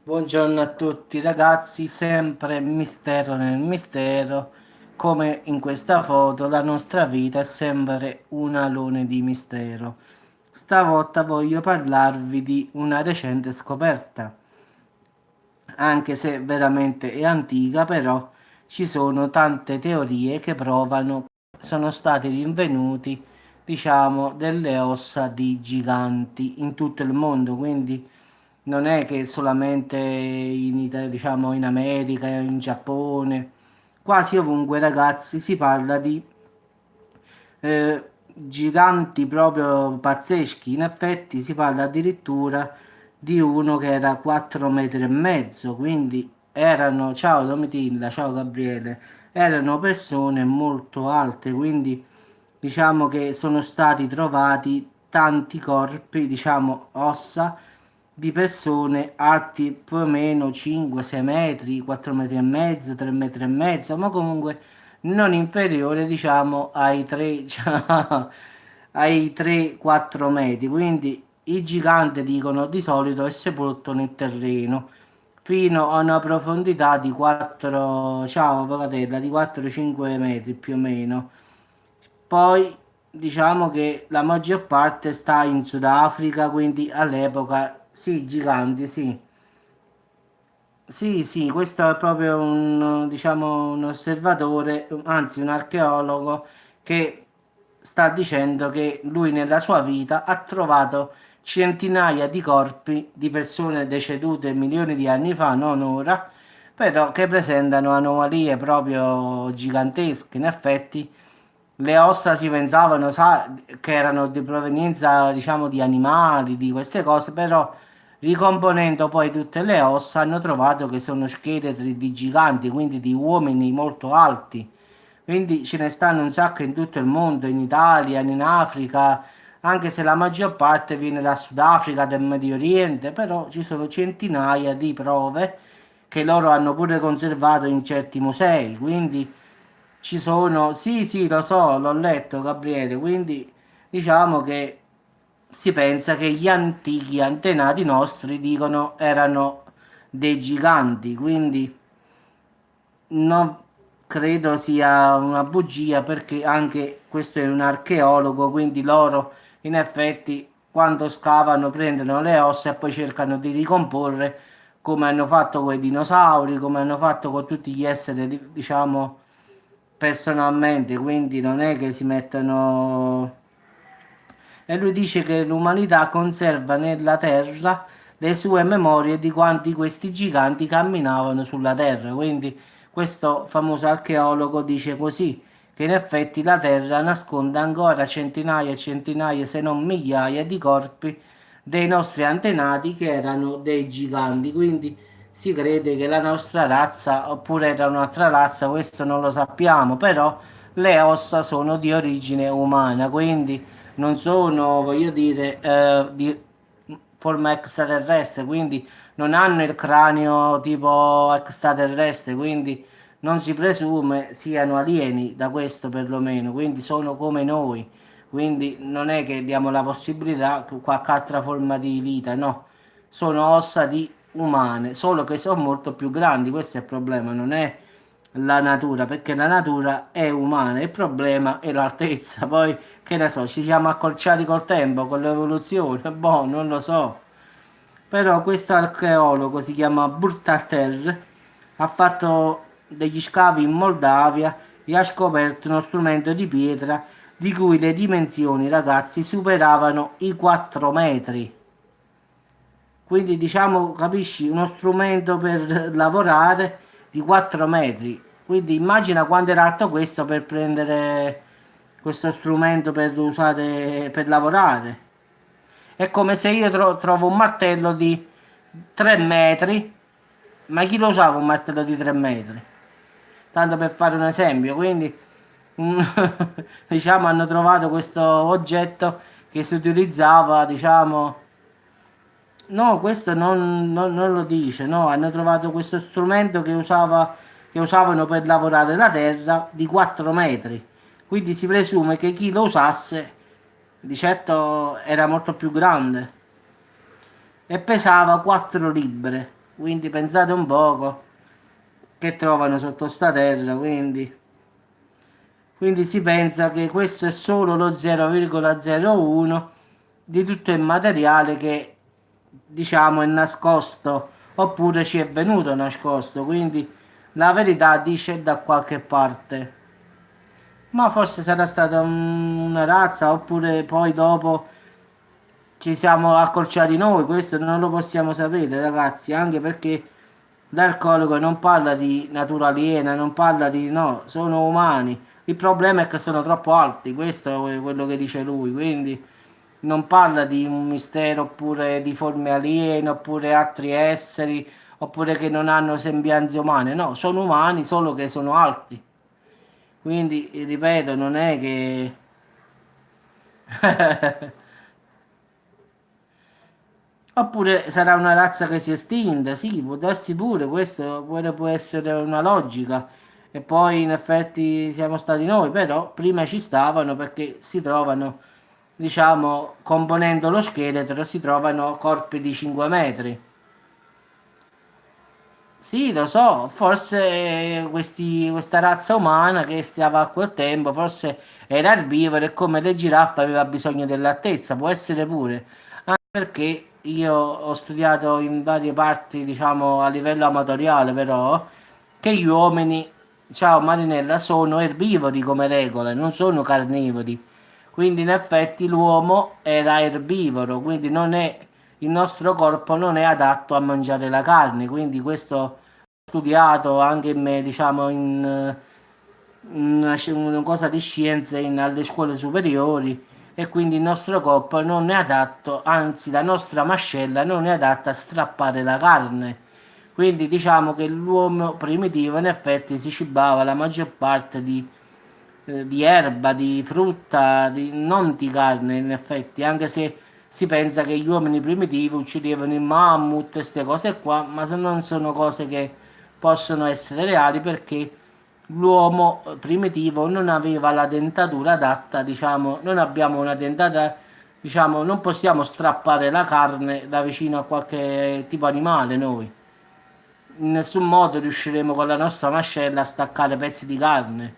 Buongiorno a tutti ragazzi, sempre mistero nel mistero, come in questa foto la nostra vita è sempre un alone di mistero. Stavolta voglio parlarvi di una recente scoperta, anche se veramente è antica, però ci sono tante teorie che provano che sono stati rinvenuti, diciamo, delle ossa di giganti in tutto il mondo, quindi non è che solamente in Italia, diciamo in America, in Giappone, quasi ovunque ragazzi si parla di giganti proprio pazzeschi. In effetti si parla addirittura di uno che era 4 metri e mezzo, quindi erano, ciao Domitilla, ciao Gabriele, erano persone molto alte, quindi diciamo che sono stati trovati tanti corpi, diciamo ossa di persone alti più o meno 5-6 metri, 4 metri e mezzo, 3 metri e mezzo, ma comunque non inferiore, diciamo, ai 3, ai 3-4 metri. Quindi i giganti, dicono, di solito è sepolto nel terreno fino a una profondità di 4, ciao Pocatella, di 4-5 metri più o meno. Poi diciamo che la maggior parte sta in Sudafrica, quindi all'epoca sì, giganti, sì. Sì, sì, questo è proprio un, diciamo, un osservatore, anzi un archeologo che sta dicendo che lui nella sua vita ha trovato centinaia di corpi di persone decedute milioni di anni fa, non ora, però che presentano anomalie proprio gigantesche. In effetti le ossa si pensavano, che erano di provenienza, diciamo, di animali, di queste cose, però ricomponendo poi tutte le ossa hanno trovato che sono scheletri di giganti, quindi di uomini molto alti. Quindi ce ne stanno un sacco in tutto il mondo, in Italia, in Africa, anche se la maggior parte viene da Sudafrica, del Medio Oriente, però ci sono centinaia di prove che loro hanno pure conservato in certi musei, quindi ci sono, sì, sì, lo so, l'ho letto, Gabriele, quindi diciamo che si pensa che gli antichi antenati nostri, dicono, erano dei giganti, quindi non credo sia una bugia perché anche questo è un archeologo, quindi loro in effetti quando scavano prendono le ossa e poi cercano di ricomporre come hanno fatto con i dinosauri, come hanno fatto con tutti gli esseri, diciamo, personalmente, quindi non è che si mettono. E lui dice che l'umanità conserva nella terra le sue memorie di quanti questi giganti camminavano sulla terra. Quindi questo famoso archeologo dice così, che in effetti la terra nasconde ancora centinaia e centinaia, se non migliaia di corpi dei nostri antenati che erano dei giganti. Quindi si crede che la nostra razza, oppure era un'altra razza, questo non lo sappiamo, però le ossa sono di origine umana, quindi non sono, voglio dire, di forma extraterrestre, quindi non hanno il cranio tipo extraterrestre, quindi non si presume siano alieni da questo perlomeno, quindi sono come noi, quindi non è che diamo la possibilità che qualche altra forma di vita, no, sono ossa di umane, solo che sono molto più grandi, questo è il problema, non è la natura, perché la natura è umana, il problema è l'altezza, poi che ne so, ci siamo accorciati col tempo, con l'evoluzione, boh, non lo so. Però questo archeologo si chiama Burkhalter, ha fatto degli scavi in Moldavia e ha scoperto uno strumento di pietra di cui le dimensioni, ragazzi, superavano i 4 metri. Quindi diciamo, capisci, uno strumento per lavorare di 4 metri. Quindi immagina quanto era alto questo per prendere questo strumento per usare per lavorare. È come se io trovo un martello di 3 metri, ma chi lo usava un martello di 3 metri? Tanto per fare un esempio, quindi mm, diciamo hanno trovato questo oggetto che si utilizzava, diciamo. No, questo non lo dice, no, hanno trovato questo strumento che usavano per lavorare la terra di 4 metri, quindi si presume che chi lo usasse di certo era molto più grande e pesava 4 libbre. quindi pensate un poco che trovano sotto sta terra, quindi si pensa che questo è solo lo 0,01 di tutto il materiale che diciamo è nascosto oppure ci è venuto nascosto, quindi la verità dice da qualche parte. Ma forse sarà stata una razza oppure poi dopo ci siamo accorciati noi, questo non lo possiamo sapere, ragazzi, anche perché l'archeologo non parla di natura aliena, non parla di no, sono umani. Il problema è che sono troppo alti, questo è quello che dice lui, quindi non parla di un mistero oppure di forme aliene oppure altri esseri oppure che non hanno sembianze umane, no, sono umani solo che sono alti. Quindi, ripeto, non è che oppure sarà una razza che si è estinta, sì, può darsi pure, questo pure può essere una logica. E poi in effetti siamo stati noi, però prima ci stavano perché si trovano, diciamo, componendo lo scheletro, si trovano corpi di 5 metri. Sì, lo so, forse questa razza umana che stava a quel tempo, forse era erbivora e come le giraffe aveva bisogno dell'altezza, può essere pure, anche perché io ho studiato in varie parti, diciamo a livello amatoriale però, che gli uomini, ciao Marinella, sono erbivori come regola, non sono carnivori. Quindi in effetti l'uomo era erbivoro, quindi non è, il nostro corpo non è adatto a mangiare la carne, quindi questo ho studiato anche in me, diciamo, una cosa di scienze alle scuole superiori e quindi il nostro corpo non è adatto, anzi la nostra mascella non è adatta a strappare la carne. Quindi diciamo che l'uomo primitivo in effetti si cibava la maggior parte di erba, di frutta, non di carne in effetti, anche se si pensa che gli uomini primitivi uccidevano il mammut, queste cose qua, ma non sono cose che possono essere reali perché l'uomo primitivo non aveva la dentatura adatta, diciamo, non abbiamo una dentata, diciamo, non possiamo strappare la carne da vicino a qualche tipo animale noi. In nessun modo riusciremo con la nostra mascella a staccare pezzi di carne.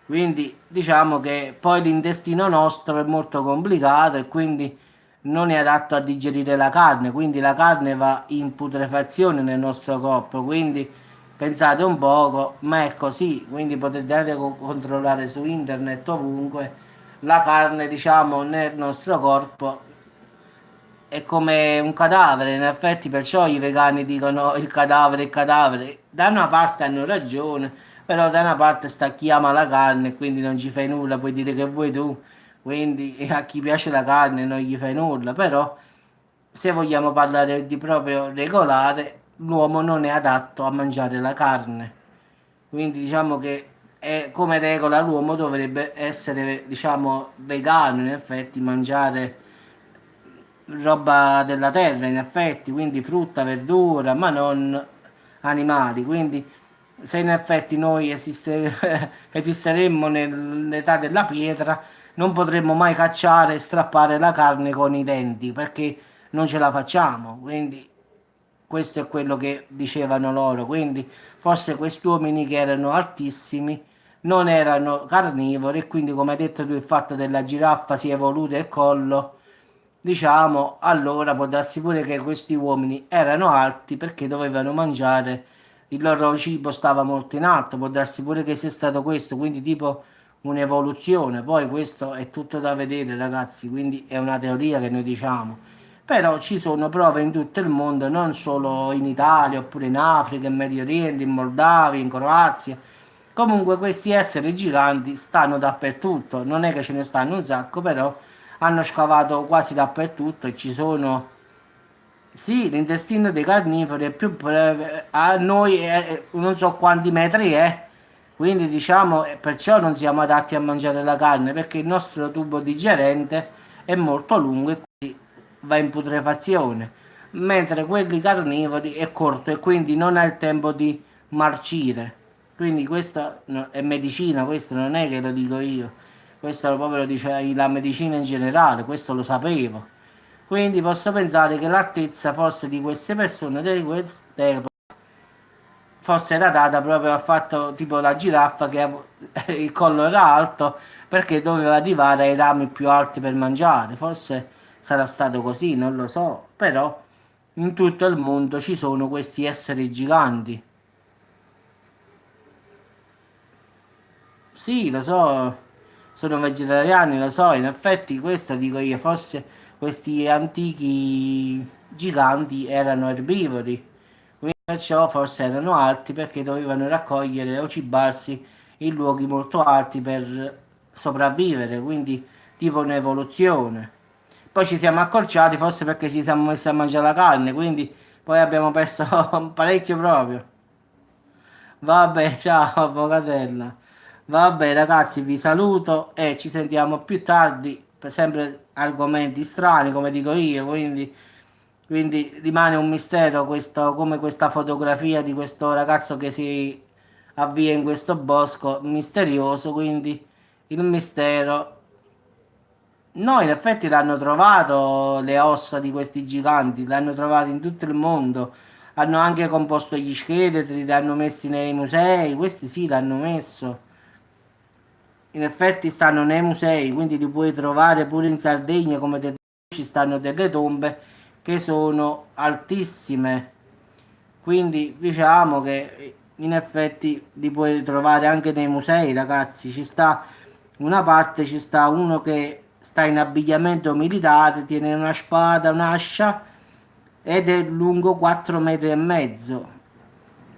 Quindi diciamo che poi l'intestino nostro è molto complicato e quindi non è adatto a digerire la carne, quindi la carne va in putrefazione nel nostro corpo, quindi pensate un poco, ma è così, quindi potete anche controllare su internet ovunque, la carne diciamo nel nostro corpo è come un cadavere, in effetti perciò i vegani dicono il cadavere. Da una parte hanno ragione, però da una parte sta chi ama la carne e quindi non ci fai nulla, puoi dire che vuoi tu, quindi a chi piace la carne non gli fai nulla, però se vogliamo parlare di proprio regolare, l'uomo non è adatto a mangiare la carne. Quindi diciamo che come regola l'uomo dovrebbe essere, diciamo, vegano, in effetti, mangiare roba della terra, in effetti, quindi frutta, verdura, ma non animali. Quindi se in effetti noi esisteremmo nell'età della pietra, non potremmo mai cacciare e strappare la carne con i denti, perché non ce la facciamo. Quindi questo è quello che dicevano loro. Quindi forse questi uomini che erano altissimi non erano carnivori e quindi come hai detto tu il fatto della giraffa si è evoluto il collo, diciamo, allora può darsi pure che questi uomini erano alti perché dovevano mangiare, il loro cibo stava molto in alto, può darsi pure che sia stato questo, quindi tipo un'evoluzione, poi questo è tutto da vedere ragazzi, quindi è una teoria che noi diciamo. Però ci sono prove in tutto il mondo, non solo in Italia, oppure in Africa, in Medio Oriente, in Moldavia, in Croazia. Comunque questi esseri giganti stanno dappertutto, non è che ce ne stanno un sacco, però hanno scavato quasi dappertutto e ci sono. Sì, l'intestino dei carnivori è più breve, a noi non so quanti metri è, quindi diciamo perciò non siamo adatti a mangiare la carne perché il nostro tubo digerente è molto lungo e quindi va in putrefazione, mentre quelli carnivori è corto e quindi non ha il tempo di marcire. Quindi questa è medicina, questo non è che lo dico io, questo proprio lo dice la medicina in generale, questo lo sapevo. Quindi posso pensare che l'altezza forse di queste persone, di queste, forse era data proprio al fatto tipo la giraffa che il collo era alto perché doveva arrivare ai rami più alti per mangiare. Forse sarà stato così, non lo so, però in tutto il mondo ci sono questi esseri giganti. Sì, lo so, sono vegetariani, lo so, in effetti questo dico io, forse questi antichi giganti erano erbivori, quindi perciò forse erano alti perché dovevano raccogliere o cibarsi in luoghi molto alti per sopravvivere, quindi tipo un'evoluzione. Poi ci siamo accorciati forse perché ci siamo messi a mangiare la carne, quindi poi abbiamo perso parecchio proprio. Vabbè, ciao, avvocatella. Vabbè, ragazzi, vi saluto e ci sentiamo più tardi per sempre argomenti strani, come dico io, quindi rimane un mistero questo, come questa fotografia di questo ragazzo che si avvia in questo bosco misterioso, quindi il mistero. No, in effetti l'hanno trovato le ossa di questi giganti, l'hanno trovato in tutto il mondo. Hanno anche composto gli scheletri, li hanno messi nei musei, questi sì l'hanno messo. In effetti stanno nei musei, quindi li puoi trovare pure in Sardegna, come te ci stanno delle tombe che sono altissime. Quindi diciamo che in effetti li puoi trovare anche nei musei, ragazzi. Ci sta una parte, ci sta uno che sta in abbigliamento militare, tiene una spada, un'ascia ed è lungo 4 metri e mezzo.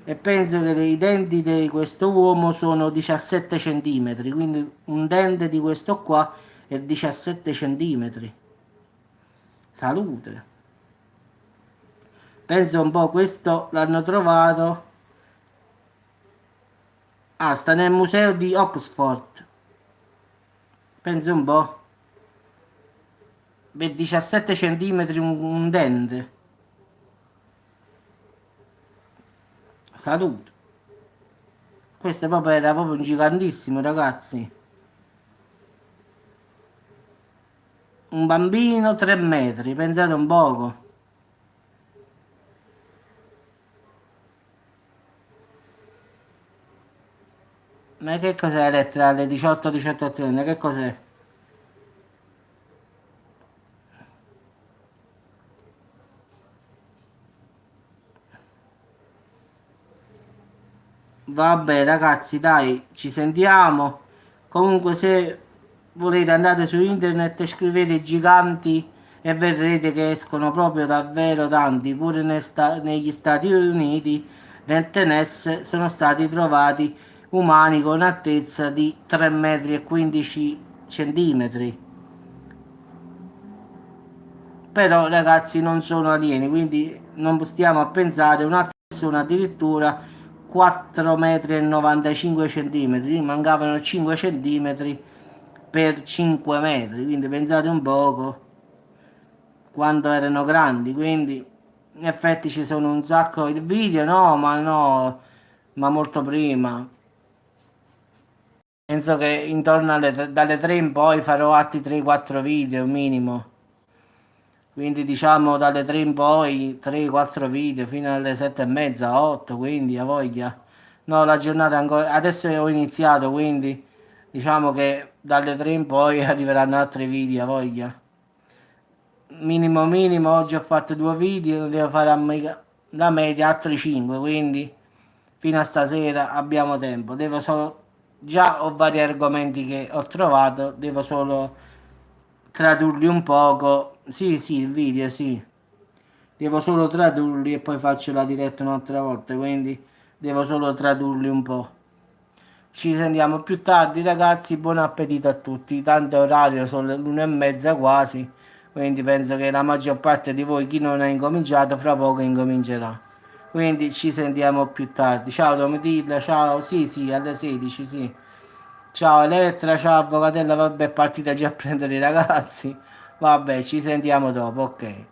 E penso che i denti di questo uomo sono 17 centimetri, quindi un dente di questo qua è 17 centimetri. Salute. Penso un po', questo l'hanno trovato. Ah, sta nel museo di Oxford. Penso un po'. Per 17 centimetri un dente. Salute. Questo proprio era proprio un gigantissimo, ragazzi. Un bambino 3 metri, pensate un poco. Ma che cos'è la lettera alle 18, 18 e 30? Che cos'è? Vabbè, ragazzi, dai, ci sentiamo. Comunque, se volete andate su internet e scrivete giganti e vedrete che escono proprio davvero tanti. Pure negli Stati Uniti, nel Tennessee, sono stati trovati umani con altezza di 3 metri e 15 centimetri. Però ragazzi non sono alieni, quindi non stiamo a pensare un'altra persona addirittura 4 metri e 95 centimetri, mancavano 5 centimetri per 5 metri, quindi pensate un poco quando erano grandi, quindi in effetti ci sono un sacco di video, no, ma molto prima. Penso che intorno dalle 3 in poi farò altri 3-4 video minimo. Quindi diciamo dalle 3 in poi 3-4 video fino alle 7 e mezza, 8, quindi a voglia. No, la giornata ancora. Adesso ho iniziato, quindi diciamo che dalle 3 in poi arriveranno altri video, a voglia. Minimo minimo, oggi ho fatto 2 video, devo fare la media altri 5, quindi fino a stasera abbiamo tempo. Devo solo. Già ho vari argomenti che ho trovato, devo solo tradurli un poco. Sì, sì, il video, sì. Devo solo tradurli e poi faccio la diretta un'altra volta, quindi devo solo tradurli un po'. Ci sentiamo più tardi, ragazzi. Buon appetito a tutti. Tanto orario sono le 1:30 quasi, quindi penso che la maggior parte di voi, chi non ha incominciato, fra poco incomincerà. Quindi ci sentiamo più tardi. Ciao Domitilla, ciao. Sì, sì, alle 16, sì. Ciao Elettra, ciao Avvocatella, vabbè, partita già a prendere i ragazzi. Vabbè, ci sentiamo dopo, ok.